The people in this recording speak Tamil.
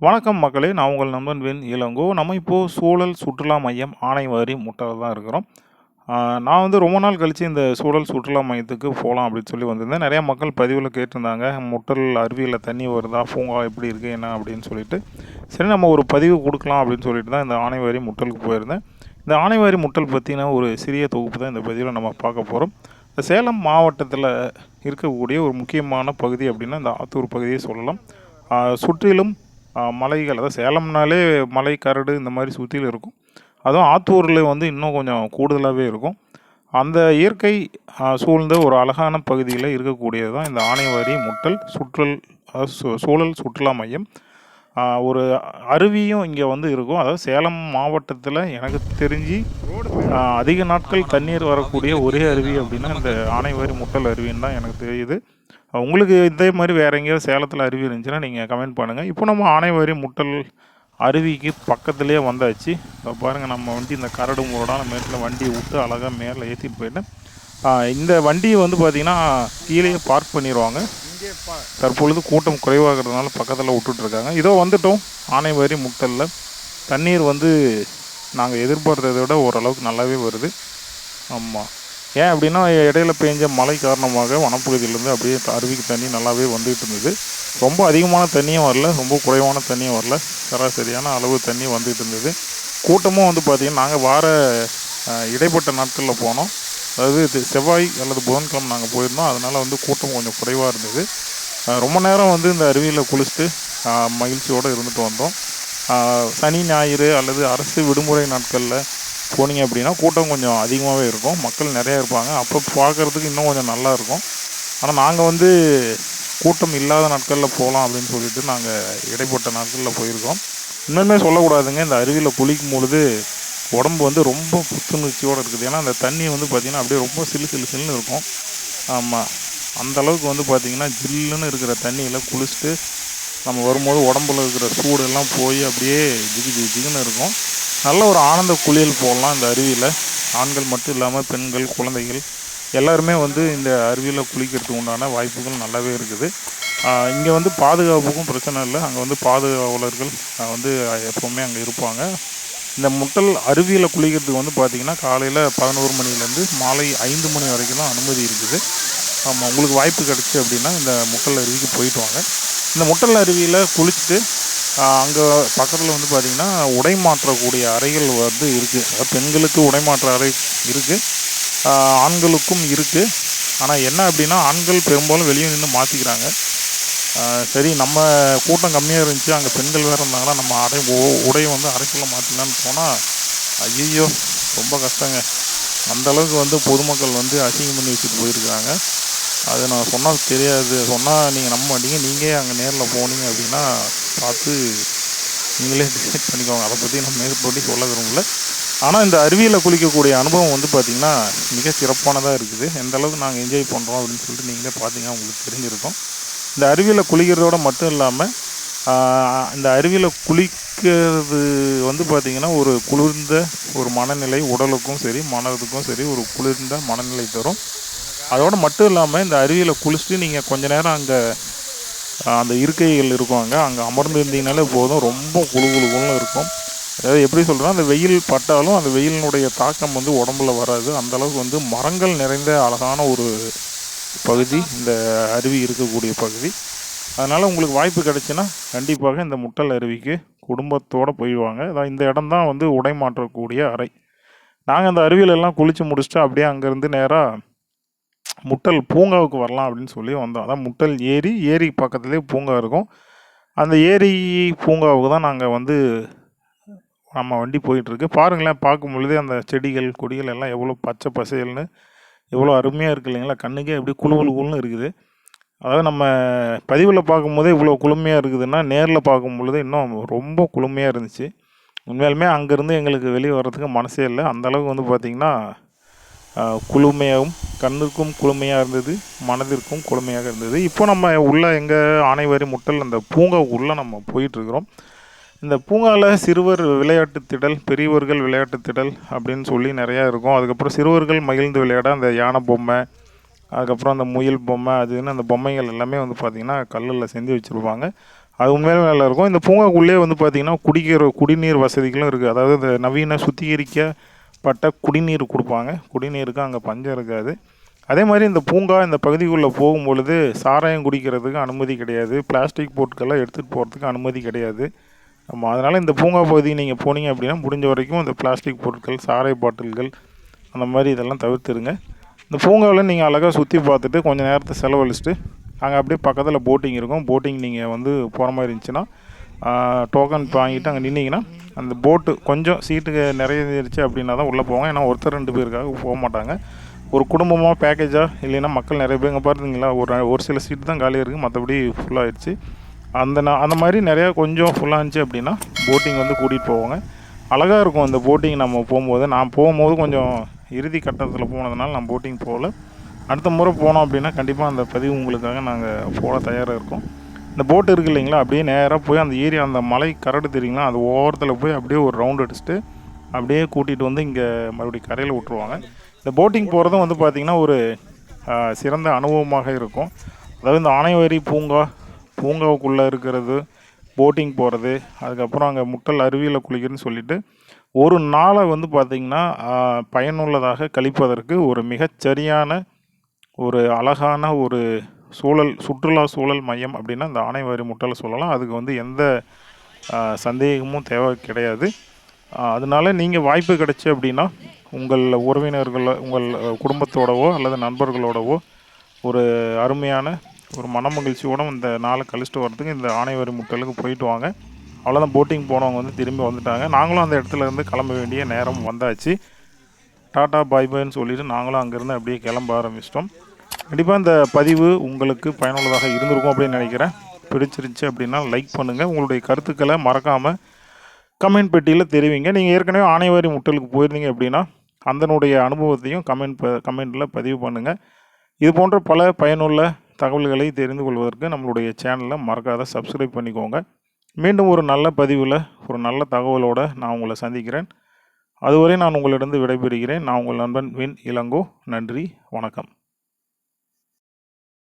வணக்கம் மக்களே! நான் உங்கள் நண்பன் வெண் இளங்கோ. நம்ம இப்போது சூழல் சுற்றுலா மையம் ஆனைவாரி முட்டல் தான் இருக்கிறோம். நான் வந்து ரொம்ப நாள் கழித்து இந்த சூழல் சுற்றுலா மையத்துக்கு போகலாம் அப்படின்னு சொல்லி வந்திருந்தேன். நிறையா மக்கள் பதிவில் கேட்டிருந்தாங்க. முட்டல் அருவியில் தண்ணி வருதா? பூங்கா எப்படி இருக்குது? என்ன அப்படின்னு சொல்லிட்டு. சரி நம்ம ஒரு பதிவு கொடுக்கலாம் அப்படின்னு சொல்லிட்டு தான் இந்த ஆனைவாரி முட்டலுக்கு போயிருந்தேன். இந்த ஆனைவாரி முட்டல் பற்றின ஒரு சிறிய தொகுப்பு தான் இந்த பதிவில் நம்ம பார்க்க போகிறோம். இந்த சேலம் மாவட்டத்தில் இருக்கக்கூடிய ஒரு முக்கியமான பகுதி அப்படின்னா இந்த ஆத்தூர் பகுதியை சொல்லலாம். சுற்றிலும் மலைகள், அதாவது சேலம்னாலே மலை, கரடு இந்த மாதிரி சுற்றிலும் இருக்கும். அதுவும் ஆத்தூரில் வந்து இன்னும் கொஞ்சம் கூடுதலாகவே இருக்கும். அந்த இயற்கை சூழ்ந்த ஒரு அழகான பகுதியில் இருக்கக்கூடியது தான் இந்த ஆனைவாரி முட்டல் சூழல் சுற்றுலா மையம். ஒரு அருவியும் இங்கே வந்து இருக்கும். அதாவது சேலம் மாவட்டத்தில் எனக்கு தெரிஞ்சு அதிக நாட்கள் தண்ணீர் வரக்கூடிய ஒரே அருவி அப்படின்னா இந்த ஆனைவாரி முட்டல் அருவின்னு தான் எனக்கு தெரியுது. உங்களுக்கு இதே மாதிரி வேறு எங்கேயாவது சேலத்தில் அருவி இருந்துச்சுன்னா நீங்கள் கமெண்ட் பண்ணுங்கள். இப்போ நம்ம ஆனைவாரி முட்டல் அருவிக்கு பக்கத்துலேயே வந்தாச்சு. இப்போ பாருங்கள், நம்ம வந்து இந்த கரடு முரடான மேட்டில் வண்டியை விட்டு அழகாக மேலே ஏற்றிட்டு போயிட்டேன். இந்த வண்டியை வந்து பார்த்திங்கன்னா கீழேயே பார்க் பண்ணிடுவாங்க. தற்பொழுது கூட்டம் குறைவாகிறதுனால பக்கத்தில் விட்டுட்ருக்காங்க. இதோ வந்துட்டோம் ஆனைவாரி முட்டலில். தண்ணீர் வந்து நாங்கள் எதிர்பார்த்ததை விட ஓரளவுக்கு நல்லாவே வருது. ஆமாம், ஏன் அப்படின்னா இடையில பெஞ்ச மழை காரணமாக வனப்பகுதியிலேருந்து அப்படியே அருவிக்கு தண்ணி நல்லாவே வந்துகிட்டு இருந்தது. ரொம்ப அதிகமான தண்ணியும் வரல, ரொம்ப குறைவான தண்ணியும் வரல, சராசரியான அளவு தண்ணி வந்துகிட்டு இருந்தது. கூட்டமும் வந்து பார்த்திங்கன்னா நாங்கள் வார இடைப்பட்ட நாட்களில் போனோம். அதாவது செவ்வாய் அல்லது புதன்கிழமை நாங்கள் போயிருந்தோம். அதனால் வந்து கூட்டம் கொஞ்சம் குறைவாக இருந்தது. ரொம்ப நேரம் வந்து இந்த அருவியில் குளிச்சுட்டு மகிழ்ச்சியோடு இருந்துட்டு வந்தோம். சனி ஞாயிறு அல்லது அரசு விடுமுறை நாட்களில் போனீங்க அப்படின்னா கூட்டம் கொஞ்சம் அதிகமாகவே இருக்கும், மக்கள் நிறையா இருப்பாங்க. அப்போ பார்க்குறதுக்கு இன்னும் கொஞ்சம் நல்லாயிருக்கும். ஆனால் நாங்கள் வந்து கூட்டம் இல்லாத நாட்களில் போகலாம் அப்படின்னு சொல்லிட்டு நாங்கள் இடைப்பட்ட நாட்களில் போயிருக்கோம். இன்னுமே சொல்லக்கூடாதுங்க, இந்த அருவியில் குளிக்கும் பொழுது உடம்பு வந்து ரொம்ப புத்துணர்ச்சியோடு இருக்குது. ஏன்னா அந்த தண்ணி வந்து பார்த்திங்கன்னா அப்படியே ரொம்ப சில்லுன்னு இருக்கும். ஆமாம், அந்தளவுக்கு வந்து பார்த்திங்கன்னா ஜில்லுன்னு இருக்கிற தண்ணியில் குளிச்சுட்டு நம்ம வரும்போது உடம்புல இருக்கிற சூடெல்லாம் போய் அப்படியே ஜிகுன்னு இருக்கும். நல்ல ஒரு ஆனந்த குளியல் போடலாம் இந்த அருவியில். ஆண்கள் மட்டும் இல்லாமல் பெண்கள், குழந்தைகள் எல்லாருமே வந்து இந்த அருவியில் குளிக்கிறதுக்கு உண்டான வாய்ப்புகள் நல்லாவே இருக்குது. இங்கே வந்து பாதுகாப்புக்கும் பிரச்சனை இல்லை. அங்கே வந்து பாதுகாவலர்கள் வந்து எப்போவுமே அங்கே இருப்பாங்க. இந்த முட்டல் அருவியில் குளிக்கிறதுக்கு வந்து பார்த்திங்கன்னா காலையில் 11 மணிலேருந்து மாலை 5 மணி வரைக்கும் தான் அனுமதி இருக்குது. ஆமாம், உங்களுக்கு வாய்ப்பு கிடச்சி அப்படின்னா இந்த முட்டல் அருவிக்கு போயிட்டு வாங்க. இந்த முட்டல் அருவியில் குளிச்சுட்டு அங்கே பக்கத்தில் வந்து பார்த்திங்கன்னா உடை மாற்றக்கூடிய அறைகள் வந்து இருக்குது. அதாவது பெண்களுக்கு உடை மாற்ற அறை இருக்குது, ஆண்களுக்கும் இருக்குது. ஆனால் என்ன அப்படின்னா ஆண்கள் பெரும்பாலும் வெளியே நின்று மாற்றிக்கிறாங்க. சரி, நம்ம கூட்டம் கம்மியாக இருந்துச்சு, அங்கே பெண்கள் வேறு இருந்தாங்கன்னா நம்ம உடையை வந்து அறைக்குள்ளே மாற்றிக்கலான்னு போனால் ஐயோ ரொம்ப கஷ்டங்க. அந்தளவுக்கு வந்து பொதுமக்கள் வந்து அசிங்கம் பண்ணி வச்சுட்டு போயிருக்காங்க. அது நான் சொன்னால் தெரியாது, சொன்னால் நீங்கள் நம்ப மாட்டீங்க. நீங்கள் அங்கே நேரில் போனீங்க அப்படின்னா பார்த்து நீங்களே டிசைட் பண்ணிக்கோங்க. அதை பற்றி நான் மேற்படி சொல்ல விரும்பல. ஆனால் இந்த அருவியில் குளிக்கக்கூடிய அனுபவம் வந்து பார்த்திங்கன்னா மிக சிறப்பானதாக இருக்குது. எந்த அளவுக்கு நாங்கள் என்ஜாய் பண்ணுறோம் அப்படின்னு சொல்லிட்டு நீங்களே பார்த்தீங்கன்னா உங்களுக்கு தெரிஞ்சிருக்கும். இந்த அருவியில் குளிக்கிறதோட மட்டும் இல்லாமல் இந்த அருவியில் குளிக்கிறது வந்து பார்த்திங்கன்னா ஒரு குளிர்ந்த ஒரு மனநிலை, உடலுக்கும் சரி மனதுக்கும் சரி ஒரு குளிர்ந்த மனநிலை தரும். அதோடு மட்டும் இல்லாமல் இந்த அருவியில் குளிச்சுட்டு நீங்கள் கொஞ்ச நேரம் அங்கே அந்த இருக்கைகள் இருக்கும், அங்கே அமர்ந்து இருந்தீங்கனாலே போதும், ரொம்ப குளுன்னு இருக்கும். அதாவது எப்படி சொல்கிறேன்னா, அந்த வெயில் பட்டாலும் அந்த வெயிலினுடைய தாக்கம் வந்து உடம்புல வராது. அந்தளவுக்கு வந்து மரங்கள் நிறைந்த அழகான ஒரு பகுதி இந்த அருவி இருக்கக்கூடிய பகுதி. அதனால் உங்களுக்கு வாய்ப்பு கிடைச்சுன்னா கண்டிப்பாக இந்த முட்டல் அருவிக்கு குடும்பத்தோடு போயிடுவாங்க. அதான் இந்த இடம் தான் வந்து உடை மாற்றக்கூடிய அறை. நாங்கள் அந்த அருவியிலெல்லாம் குளித்து முடிச்சுட்டு அப்படியே அங்கேருந்து நேராக முட்டல் பூங்காவுக்கு வரலாம் அப்படின்னு சொல்லி வந்தோம். அதான் முட்டல் ஏரி பக்கத்துலேயே பூங்கா இருக்கும். அந்த ஏரி பூங்காவுக்கு தான் நாங்கள் வந்து நம்ம வண்டி போயிட்டுருக்கு. பாருங்களேன், பார்க்கும் பொழுதே அந்த செடிகள் கொடிகள் எல்லாம் எவ்வளோ பச்சை பசேல்னு எவ்வளோ அருமையாக இருக்குது இல்லைங்களா? கண்ணுக்கே அப்படியே குளுன்னு இருக்குது. அதாவது நம்ம பதிவில் பார்க்கும்போதே இவ்வளோ குளுமையாக இருக்குதுன்னா நேரில் பார்க்கும் பொழுது இன்னும் ரொம்ப குளுமையாக இருந்துச்சு. உண்மையாலுமே அங்கேருந்து எங்களுக்கு வெளியே வர்றதுக்கு மனசே இல்லை. அந்தளவுக்கு வந்து பார்த்திங்கன்னா குளுமையாகவும் கண்ணுக்கும் குளுமையாக இருந்தது, மனதிற்கும் குளுமையாக இருந்தது. இப்போ நம்ம உள்ளே எங்கள் ஆனைவாரி முட்டல் அந்த பூங்காவுக்குள்ளே நம்ம போயிட்டுருக்குறோம். இந்த பூங்காவில் சிறுவர் விளையாட்டு திடல், பெரியவர்கள் விளையாட்டு திடல் அப்படின்னு சொல்லி நிறையா இருக்கும். அதுக்கப்புறம் சிறுவர்கள் மகிழ்ந்து விளையாட அந்த யானை பொம்மை, அதுக்கப்புறம் அந்த முயல் பொம்மை, அதுன்னு அந்த பொம்மைகள் எல்லாமே வந்து பார்த்திங்கன்னா கல்லில் செஞ்சு வச்சுருப்பாங்க. அது உண்மையிலே நல்லாயிருக்கும். இந்த பூங்காக்குள்ளேயே வந்து பார்த்திங்கன்னா குடிநீர் வசதிகளும் இருக்குது. அதாவது இந்த நவீன சுத்திகரிக்கப்பட்ட குடிநீர் கொடுப்பாங்க. குடிநீருக்கு அங்கே பஞ்சம் இருக்காது. அதே மாதிரி இந்த பூங்கா இந்த பகுதிக்குள்ளே போகும்பொழுது சாராயம் குடிக்கிறதுக்கு அனுமதி கிடையாது. பிளாஸ்டிக் பொருட்களை எடுத்துகிட்டு போகிறதுக்கு அனுமதி கிடையாது. அதனால் இந்த பூங்கா பகுதி நீங்கள் போனீங்க அப்படின்னா முடிஞ்ச வரைக்கும் இந்த பிளாஸ்டிக் பொருட்கள், சாராய பாட்டில்கள் அந்த மாதிரி இதெல்லாம் தவிர்த்துருங்க. இந்த பூங்காவில் நீங்கள் அழகாக சுற்றி பார்த்துட்டு கொஞ்சம் நேரத்தை செலவழிச்சிட்டு அங்கே அப்படியே பக்கத்தில் போட்டிங் இருக்கும். போட்டிங் நீங்கள் வந்து போகிற மாதிரி இருந்துச்சுன்னா டோக்கன் வாங்கிட்டு அங்கே நின்னீங்கன்னா அந்த போட்டு கொஞ்சம் சீட்டுக்கு நிறைய அப்படின்னா தான் உள்ளே போவாங்க. ஏன்னா ஒருத்தர் 2 பேருக்காக போக மாட்டாங்க. ஒரு குடும்பமாக பேக்கேஜாக இல்லைன்னா மக்கள் நிறைய பேர் இங்கே பார்த்தீங்களா ஒரு சில சீட்டு தான் காலியாக இருக்குது, மற்றபடி ஃபுல்லாகிடுச்சு. அந்த மாதிரி நிறையா கொஞ்சம் ஃபுல்லாக இருந்துச்சு அப்படின்னா போட்டிங் வந்து கூட்டிகிட்டு போவாங்க. அழகாக இருக்கும் அந்த போட்டிங். நம்ம போகும்போது நான் போகும்போது கொஞ்சம் இறுதி கட்டத்தில் போனதுனால நான் போட்டிங் போகல. அடுத்த முறை போனோம் அப்படின்னா கண்டிப்பாக அந்த பதிவு உங்களுக்காக நாங்கள் போட தயாராக இருக்கோம். இந்த போட்டு இருக்குது இல்லைங்களா, அப்படியே நேராக போய் அந்த ஏரியா அந்த மலை கரடு தெரியுங்களா, அது ஓரத்தில் போய் அப்படியே ஒரு ரவுண்ட் அடிச்சுட்டு அப்படியே கூட்டிகிட்டு வந்து இங்கே மறுபடியும் கரையில் விட்ருவாங்க. இந்த போட்டிங் போகிறதும் வந்து பார்த்திங்கன்னா ஒரு சிறந்த அனுபவமாக இருக்கும். அதாவது இந்த ஆனைவாரி பூங்காவுக்குள்ளே இருக்கிறது, போட்டிங் போகிறது, அதுக்கப்புறம் அங்கே முட்டல் அருவியில் குளிக்கிறதுன்னு சொல்லிவிட்டு ஒரு நாளை வந்து பார்த்திங்கன்னா பயனுள்ளதாக கழிப்பதற்கு ஒரு மிகச்சரியான ஒரு அழகான ஒரு சுற்றுலா சூழல் மையம் அப்படின்னா இந்த ஆனைவாரி முட்டலை சொல்லலாம். அதுக்கு வந்து எந்த சந்தேகமும் தேவை கிடையாது. அதனால நீங்கள் வாய்ப்பு கிடைச்சி அப்படின்னா உங்கள் உங்கள் குடும்பத்தோடவோ அல்லது நண்பர்களோடவோ ஒரு அருமையான ஒரு மனமகிழ்ச்சியோட இந்த நாளை கழிச்சிட்டு வரதுக்கு இந்த ஆனைவாரி முட்டலுக்கு போயிட்டு வாங்க. அவ்வளோதான். போட்டிங் போனவங்க வந்து திரும்பி வந்துட்டாங்க. நாங்களும் அந்த இடத்துல இருந்து கிளம்ப வேண்டிய நேரம் வந்தாச்சு. டாட்டா பாய் பாய்ன்னு சொல்லிவிட்டு நாங்களும் அங்கேருந்து அப்படியே கிளம்ப ஆரம்பிச்சிட்டோம். கண்டிப்பாக இந்த பதிவு உங்களுக்கு பயனுள்ளதாக இருந்திருக்கும் அப்படின்னு நினைக்கிறேன். பிடிச்சிருந்துச்சி அப்படின்னா லைக் பண்ணுங்கள். உங்களுடைய கருத்துக்களை மறக்காமல் கமெண்ட் பெட்டியில் தெரிவிங்க. நீங்கள் ஏற்கனவே ஆனைவாரி முட்டலுக்கு போயிருந்தீங்க அப்படின்னா அதனுடைய அனுபவத்தையும் கமெண்ட்டில் பதிவு பண்ணுங்கள். இது போன்ற பல பயனுள்ள தகவல்களை தெரிந்து கொள்வதற்கு நம்மளுடைய சேனலை மறக்காத சப்ஸ்கிரைப் பண்ணிக்கோங்க. மீண்டும் ஒரு நல்ல பதிவில் ஒரு நல்ல தகவலோடு நான் உங்களை சந்திக்கிறேன். அதுவரை நான் உங்களிடம் விடைபெறுகிறேன். நான் உங்கள் நண்பன் வின் இளங்கோ. நன்றி, வணக்கம்.